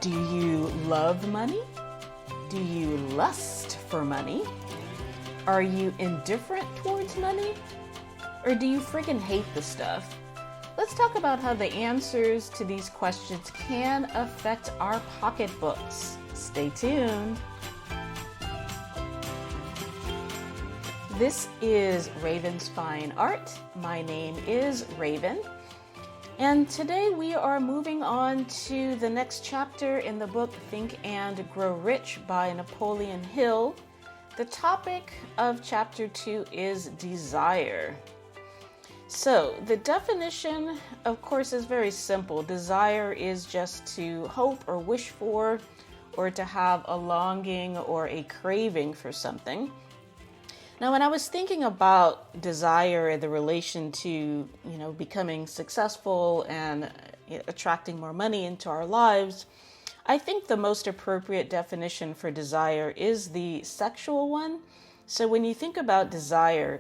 Do you love money? Do you lust for money? Are you indifferent towards money? Or do you freaking hate the stuff? Let's talk about how the answers to these questions can affect our pocketbooks. Stay tuned. This is Raven's Fine Art. My name is Raven. And today we are moving on to the next chapter in the book Think and Grow Rich by Napoleon Hill. The topic of chapter 2 is desire. So the definition, of course, is very simple. Desire is just to hope or wish for, or to have a longing or a craving for something. Now, when I was thinking about desire and the relation to, becoming successful and attracting more money into our lives, I think the most appropriate definition for desire is the sexual one. So when you think about desire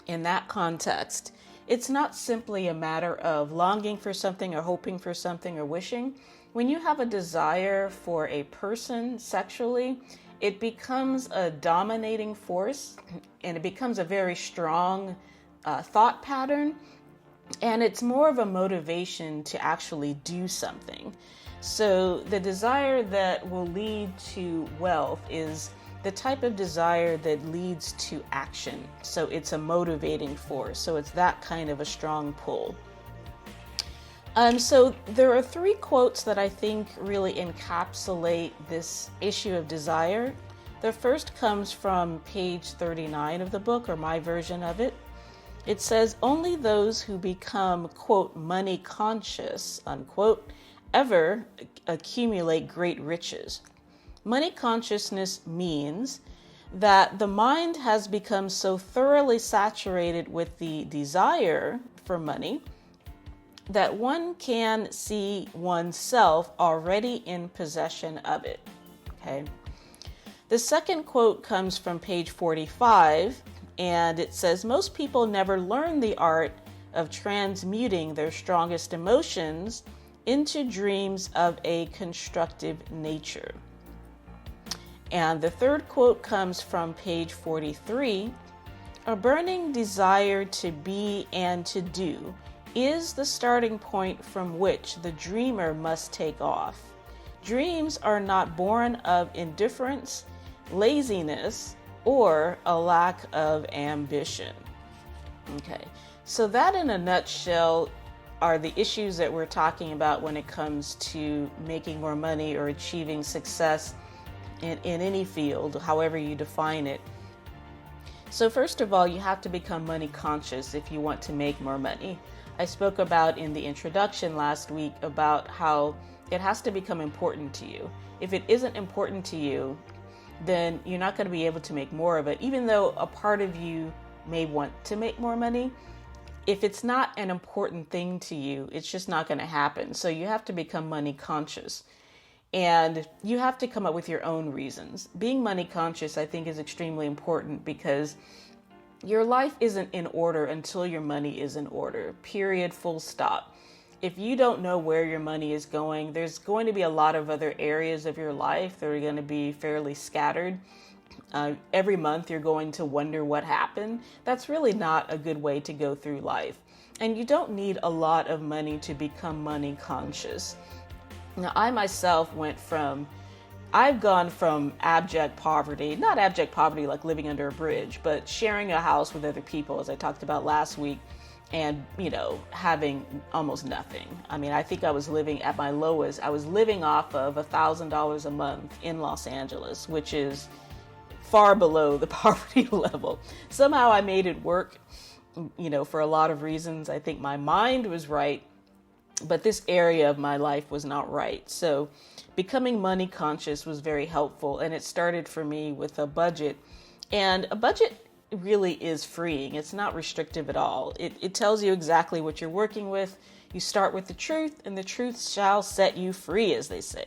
in that context, it's not simply a matter of longing for something or hoping for something or wishing. When you have a desire for a person sexually, it becomes a dominating force and it becomes a very strong thought pattern. And it's more of a motivation to actually do something. So the desire that will lead to wealth is the type of desire that leads to action. So it's a motivating force. So it's that kind of a strong pull. So there are 3 quotes that I think really encapsulate this issue of desire. The first comes from page 39 of the book, or my version of it. It says, "Only those who become, quote, money conscious, unquote, ever accumulate great riches." Money consciousness means that the mind has become so thoroughly saturated with the desire for money that one can see oneself already in possession of it. Okay. The second quote comes from page 45, and it says, "Most people never learn the art of transmuting their strongest emotions into dreams of a constructive nature." And the third quote comes from page 43, "A burning desire to be and to do is the starting point from which the dreamer must take off. Dreams are not born of indifference, laziness, or a lack of ambition." Okay, so that in a nutshell are the issues that we're talking about when it comes to making more money or achieving success in any field, however you define it. So first of all, you have to become money conscious if you want to make more money. I spoke about in the introduction last week about how it has to become important to you. If it isn't important to you, then you're not going to be able to make more of it. Even though a part of you may want to make more money, if it's not an important thing to you, it's just not going to happen. So you have to become money conscious. And you have to come up with your own reasons. Being money conscious, I think, is extremely important because your life isn't in order until your money is in order, period, full stop. If you don't know where your money is going, there's going to be a lot of other areas of your life that are going to be fairly scattered. Every month you're going to wonder what happened. That's really not a good way to go through life. And you don't need a lot of money to become money conscious. Now, I myself I've gone from abject poverty, not abject poverty like living under a bridge, but sharing a house with other people, as I talked about last week, and, having almost nothing. I mean, I think I was living at my lowest. I was living off of $1,000 a month in Los Angeles, which is far below the poverty level. Somehow I made it work, for a lot of reasons. I think my mind was right, but this area of my life was not right. So becoming money conscious was very helpful. And it started for me with a budget. And a budget really is freeing. It's not restrictive at all. It tells you exactly what you're working with. You start with the truth, and the truth shall set you free, as they say.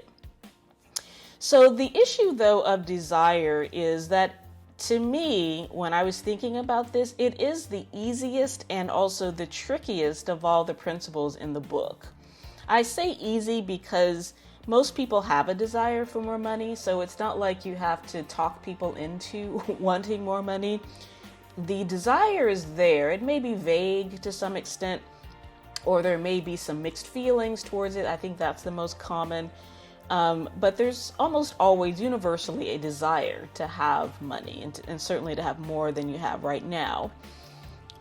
So the issue, though, of desire is that, to me, when I was thinking about this, it is the easiest and also the trickiest of all the principles in the book. I say easy because most people have a desire for more money, so it's not like you have to talk people into wanting more money. The desire is there. It may be vague to some extent, or there may be some mixed feelings towards it. I think that's the most common. But there's almost always universally a desire to have money and certainly to have more than you have right now.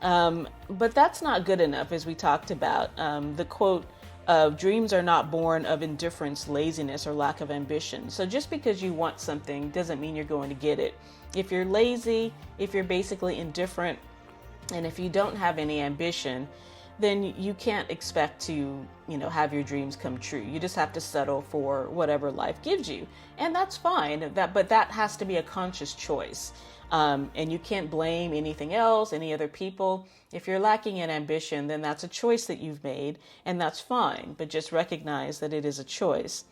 But that's not good enough, as we talked about. The quote of dreams are not born of indifference, laziness, or lack of ambition. So just because you want something doesn't mean you're going to get it. If you're lazy, if you're basically indifferent, and if you don't have any ambition, then you can't expect to, have your dreams come true. You just have to settle for whatever life gives you. And that's fine, but that has to be a conscious choice. And you can't blame anything else, any other people. If you're lacking in ambition, then that's a choice that you've made, and that's fine. But just recognize that it is a choice.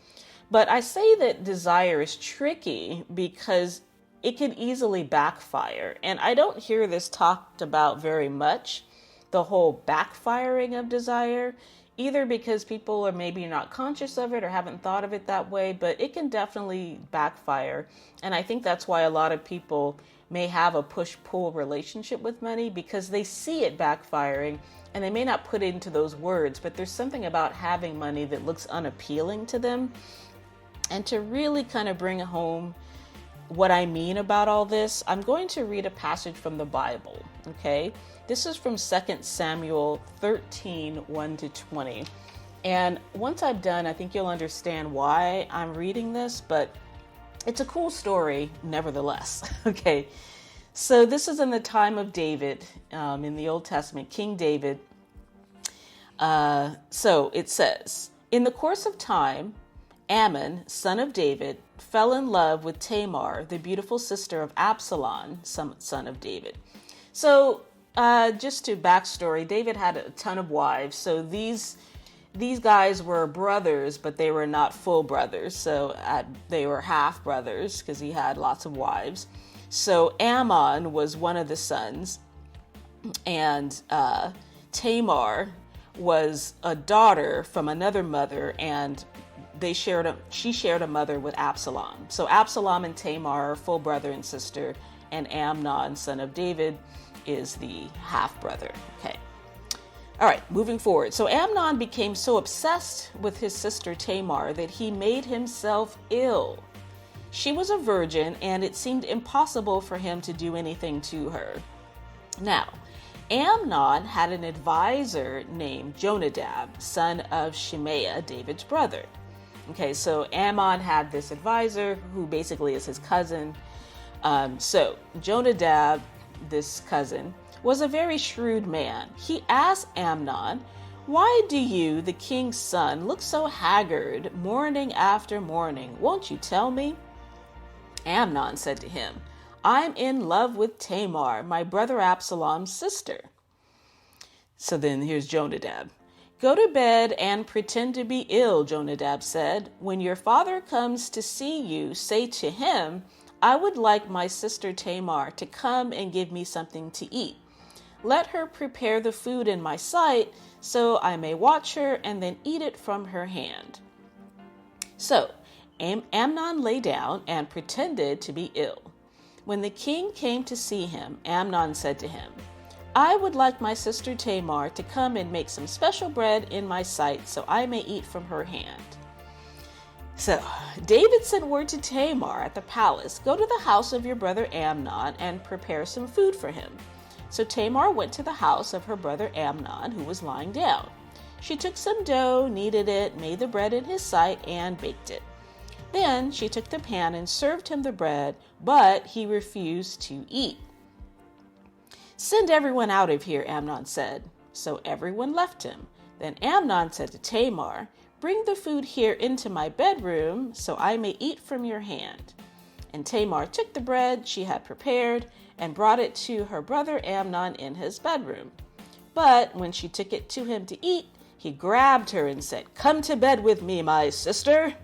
But I say that desire is tricky because it can easily backfire. And I don't hear this talked about very much, the whole backfiring of desire, either because people are maybe not conscious of it or haven't thought of it that way, but it can definitely backfire. And I think that's why a lot of people may have a push-pull relationship with money, because they see it backfiring and they may not put it into those words, but there's something about having money that looks unappealing to them. And to really kind of bring home what I mean about all this, I'm going to read a passage from the Bible, okay? This is from 2 Samuel 13, 1-20. And once I'm done, I think you'll understand why I'm reading this, but it's a cool story nevertheless, okay? So this is in the time of David, in the Old Testament, King David. So it says, in the course of time, Ammon, son of David, fell in love with Tamar, the beautiful sister of Absalom, son of David. So just to backstory, David had a ton of wives. So these guys were brothers, but they were not full brothers. So they were half brothers because he had lots of wives. So Ammon was one of the sons, and Tamar was a daughter from another mother, and she shared a mother with Absalom. So Absalom and Tamar are full brother and sister, and Amnon, son of David, is the half brother. Okay. All right, moving forward. So Amnon became so obsessed with his sister Tamar that he made himself ill. She was a virgin, and it seemed impossible for him to do anything to her. Now, Amnon had an advisor named Jonadab, son of Shimei, David's brother. Okay, so Ammon had this advisor who basically is his cousin. So Jonadab, this cousin, was a very shrewd man. He asked Amnon, "Why do you, the king's son, look so haggard morning after morning? Won't you tell me?" Amnon said to him, "I'm in love with Tamar, my brother Absalom's sister." So then here's Jonadab. "Go to bed and pretend to be ill," Jonadab said. "When your father comes to see you, say to him, 'I would like my sister Tamar to come and give me something to eat. Let her prepare the food in my sight so I may watch her and then eat it from her hand.'" So Amnon lay down and pretended to be ill. When the king came to see him, Amnon said to him, "I would like my sister Tamar to come and make some special bread in my sight so I may eat from her hand." So David sent word to Tamar at the palace, "Go to the house of your brother Amnon and prepare some food for him." So Tamar went to the house of her brother Amnon, who was lying down. She took some dough, kneaded it, made the bread in his sight, and baked it. Then she took the pan and served him the bread, but he refused to eat. "Send everyone out of here," Amnon said. So everyone left him. Then Amnon said to Tamar, "Bring the food here into my bedroom so I may eat from your hand." And Tamar took the bread she had prepared and brought it to her brother Amnon in his bedroom. But when she took it to him to eat, he grabbed her and said, "Come to bed with me, my sister."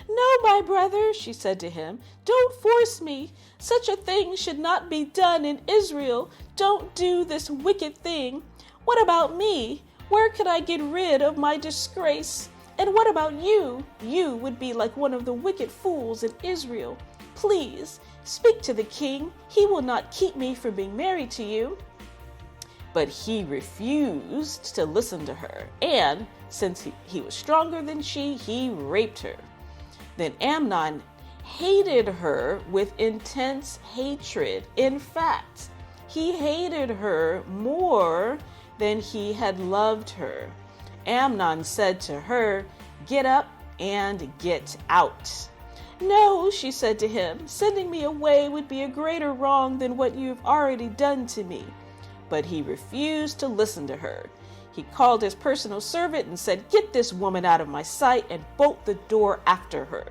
"No, my brother," she said to him, "don't force me. Such a thing should not be done in Israel. Don't do this wicked thing. What about me? Where could I get rid of my disgrace? And what about you? You would be like one of the wicked fools in Israel. Please, speak to the king. He will not keep me from being married to you. But he refused to listen to her, and since he was stronger than she, he raped her. Then Amnon hated her with intense hatred. In fact, he hated her more than he had loved her. Amnon said to her, "Get up and get out." "No," she said to him, "sending me away would be a greater wrong than what you've already done to me." But he refused to listen to her. He called his personal servant and said, "Get this woman out of my sight and bolt the door after her."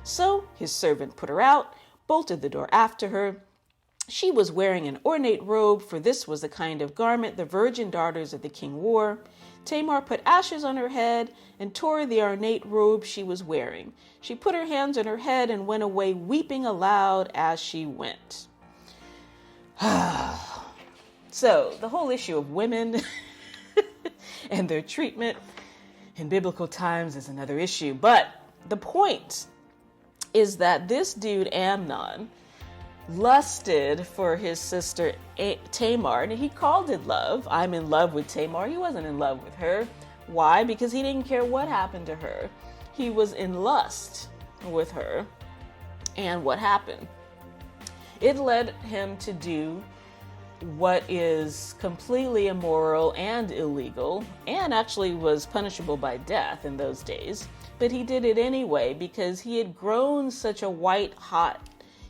So his servant put her out, bolted the door after her. She was wearing an ornate robe, for this was the kind of garment the virgin daughters of the king wore. Tamar put ashes on her head and tore the ornate robe she was wearing. She put her hands on her head and went away, weeping aloud as she went. So the whole issue of women and their treatment in biblical times is another issue. But the point is that this dude Amnon lusted for his sister Tamar, and he called it love. I'm in love with Tamar. He wasn't in love with her. Why? Because he didn't care what happened to her. He was in lust with her. And what happened? It led him to do what is completely immoral and illegal, and actually was punishable by death in those days. But he did it anyway because he had grown such a white-hot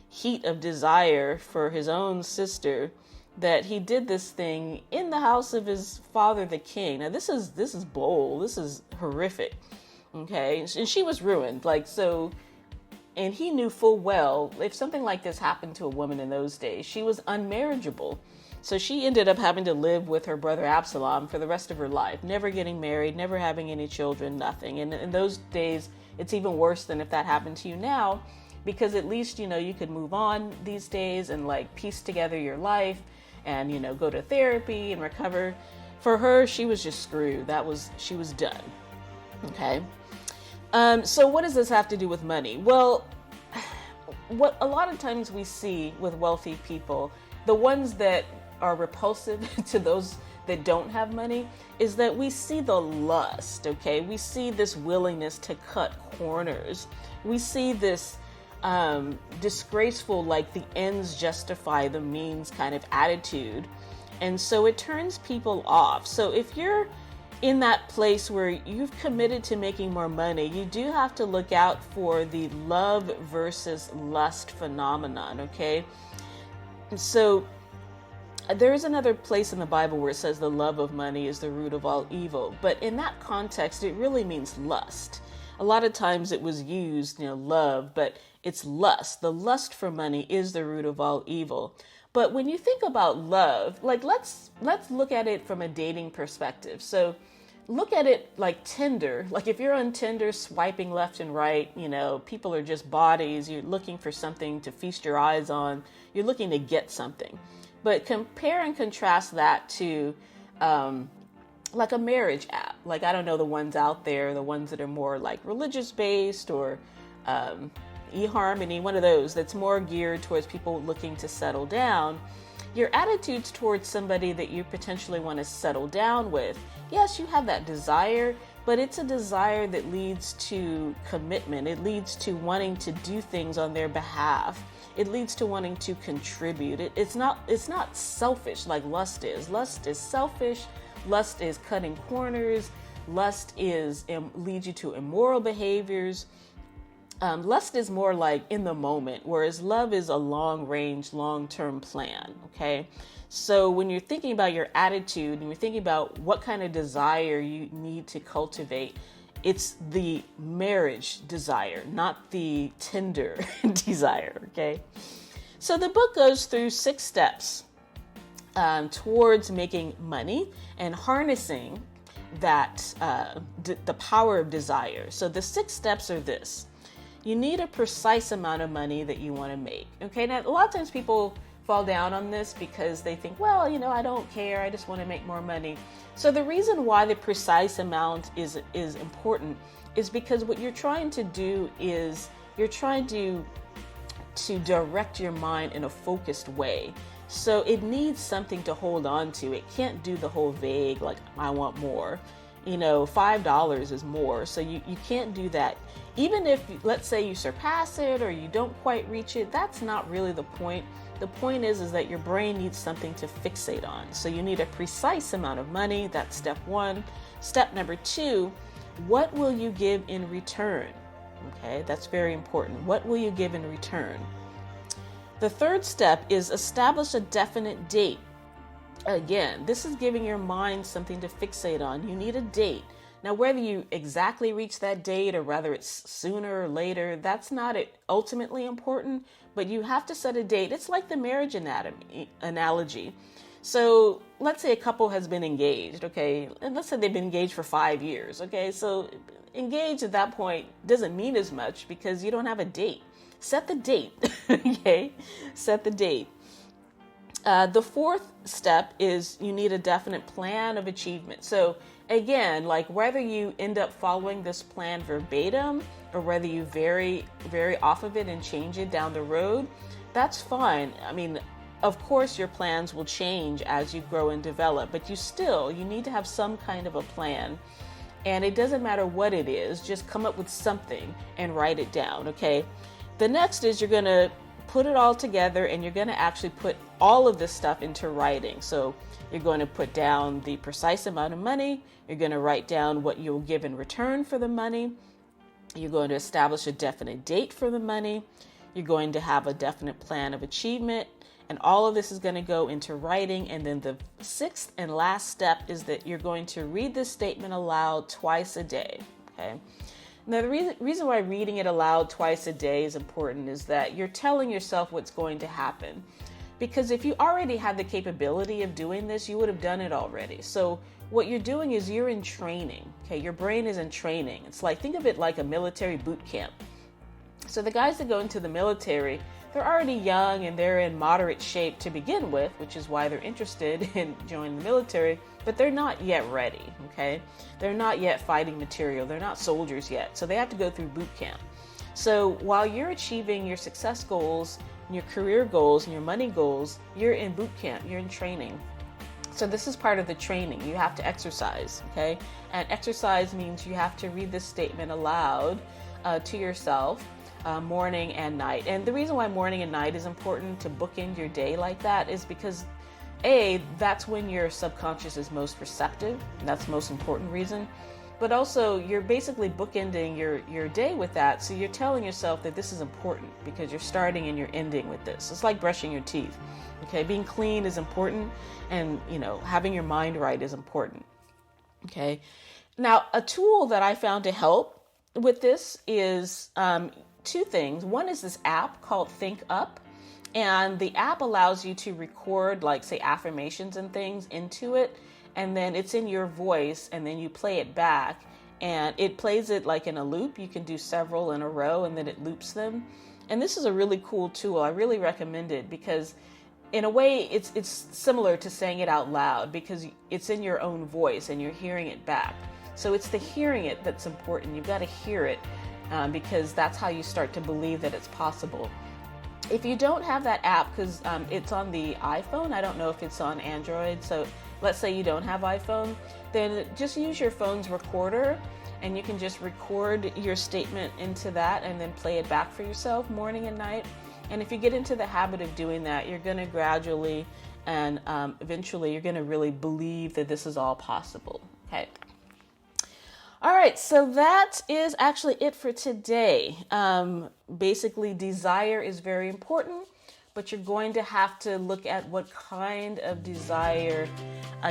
heat of desire for his own sister that he did this thing in the house of his father, the king. Now this is bold. This is horrific. Okay, and she was ruined. And he knew full well if something like this happened to a woman in those days, she was unmarriageable. So she ended up having to live with her brother Absalom for the rest of her life, never getting married, never having any children, nothing. And in those days, it's even worse than if that happened to you now, because at least, you could move on these days and piece together your life and, go to therapy and recover. For her, she was just screwed. She was done. Okay. So what does this have to do with money? Well, what a lot of times we see with wealthy people, the ones that are repulsive to those that don't have money, is that we see the lust, okay? We see this willingness to cut corners. We see this disgraceful, the ends justify the means kind of attitude. And so it turns people off. So if you're in that place where you've committed to making more money, you do have to look out for the love versus lust phenomenon, okay? So there is another place in the Bible where it says the love of money is the root of all evil. But in that context, it really means lust. A lot of times it was used, love, but it's lust. The lust for money is the root of all evil. But when you think about love, let's look at it from a dating perspective. So look at it like Tinder. If you're on Tinder swiping left and right, people are just bodies. You're looking for something to feast your eyes on. You're looking to get something. But compare and contrast that to a marriage app. I don't know, the ones out there, the ones that are more religious based, or eHarmony, one of those that's more geared towards people looking to settle down. Your attitudes towards somebody that you potentially want to settle down with, yes, you have that desire, but it's a desire that leads to commitment. It leads to wanting to do things on their behalf. It leads to wanting to contribute. It's not selfish like lust is. Lust is selfish. Lust is cutting corners. Lust leads you to immoral behaviors. Lust is more in the moment, whereas love is a long-range, long-term plan, okay? So when you're thinking about your attitude and you're thinking about what kind of desire you need to cultivate, it's the marriage desire, not the Tinder desire, okay? So the book goes through 6 steps towards making money and harnessing that the power of desire. So the 6 steps are this. You need a precise amount of money that you want to make. Okay, now a lot of times people fall down on this because they think, well, I don't care. I just want to make more money. So the reason why the precise amount is important is because what you're trying to do is you're trying to direct your mind in a focused way. So it needs something to hold on to. It can't do the whole vague, like, I want more. $5 is more. So you can't do that. Even if, let's say, you surpass it or you don't quite reach it, that's not really the point. The point is that your brain needs something to fixate on. So you need a precise amount of money. That's step one. Step number two, what will you give in return? Okay, that's very important. What will you give in return? The third step is establish a definite date. Again, this is giving your mind something to fixate on. You need a date. Now, whether you exactly reach that date or whether it's sooner or later, that's not ultimately important, but you have to set a date. It's like the marriage analogy. So let's say a couple has been engaged, okay? And let's say they've been engaged for 5 years, okay? So engaged at that point doesn't mean as much because you don't have a date. Set the date, okay? Set the date. The fourth step is you need a definite plan of achievement. So again, like whether you end up following this plan verbatim or whether you vary off of it and change it down the road, that's fine. I mean, of course your plans will change as you grow and develop, but you need to have some kind of a plan. And it doesn't matter what it is, just come up with something and write it down, okay? The next is you're going to put it all together and you're going to actually put all of this stuff into writing. So you're going to put down the precise amount of money. You're going to write down what you'll give in return for the money. You're going to establish a definite date for the money. You're going to have a definite plan of achievement. And all of this is going to go into writing. And then the sixth and last step is that you're going to read this statement aloud twice a day. Okay. Now, the reason why reading it aloud twice a day is important is that you're telling yourself what's going to happen. Because if you already had the capability of doing this, you would have done it already. So what you're doing is you're in training. Okay, your brain is in training. It's like, think of it like a military boot camp. So the guys that go into the military, they're already young and they're in moderate shape to begin with, which is why they're interested in joining the military, but they're not yet ready, okay? They're not yet fighting material. They're not soldiers yet. So they have to go through boot camp. So while you're achieving your success goals, your career goals, and your money goals, you're in boot camp, you're in training. So this is part of the training. You have to exercise, okay? And exercise means you have to read this statement aloud to yourself. Morning and night. And the reason why morning and night is important to bookend your day like that is because that's when your subconscious is most receptive. And that's the most important reason. But also you're basically bookending your day with that. So you're telling yourself that this is important because you're starting and you're ending with this. It's like brushing your teeth. Okay, being clean is important, and having your mind right is important. Okay. Now, a tool that I found to help with this is two things. One is this app called Think Up, and the app allows you to record, like, say, affirmations and things into it, and then it's in your voice, and then you play it back, and it plays it like in a loop. You can do several in a row, and then it loops them. And this is a really cool tool. I really recommend it because in a way it's similar to saying it out loud because it's in your own voice and you're hearing it back. So it's the hearing it that's important. You've got to hear it. Because that's how you start to believe that it's possible. If you don't have that app, because it's on the iPhone, I don't know if it's on Android, so let's say you don't have iPhone, then just use your phone's recorder and you can just record your statement into that and then play it back for yourself morning and night. And if you get into the habit of doing that, you're going to gradually and eventually you're going to really believe that this is all possible. Okay. All right, so that is actually it for today. Basically, desire is very important, but you're going to have to look at what kind of desire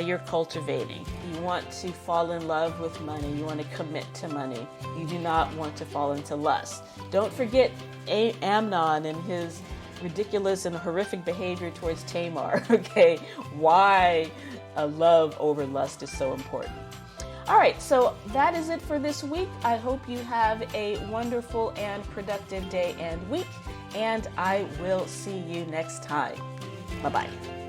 you're cultivating. You want to fall in love with money. You want to commit to money. You do not want to fall into lust. Don't forget Amnon and his ridiculous and horrific behavior towards Tamar, okay? Why love over lust is so important. All right, so that is it for this week. I hope you have a wonderful and productive day and week, and I will see you next time. Bye-bye.